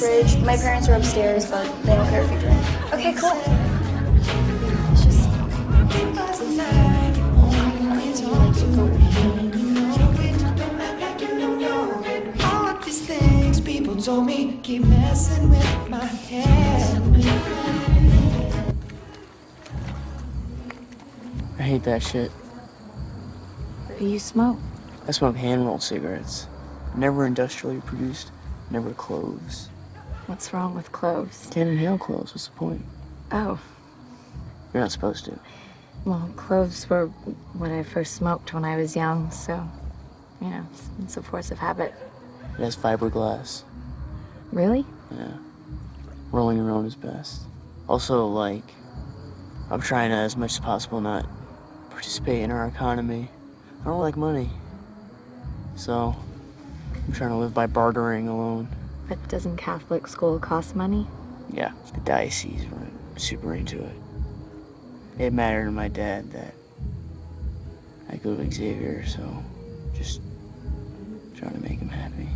fridge. My parents are upstairs, but they don't care if you drink. Okay, cool. All of these things people told me keep messing with my head. I hate that shit. What do you smoke? I smoke hand-rolled cigarettes. Never industrially produced, never cloves. What's wrong with cloves? Can't inhale cloves, what's the point? Oh, You're not supposed to. well, cloves were what I first smoked when I was young, so, you know, it's a force of habit. It has fiberglass. Really? Yeah. Rolling your own is best. Also, like, I'm trying to, as much as possible, not participate in our economy. I don't like money. So, I'm trying to live by bartering alone. But doesn't Catholic school cost money? Yeah, the diocese were super into it. It mattered to my dad that I go to Xavier, so just trying to make him happy.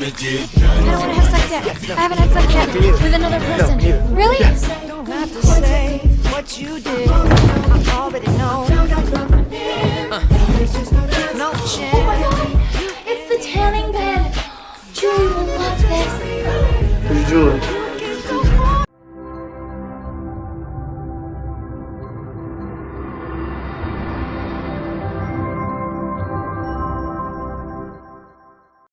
I don't want to have sex yet. I haven't had sex yet with another person. Really? Don't have to say what you did. I already know.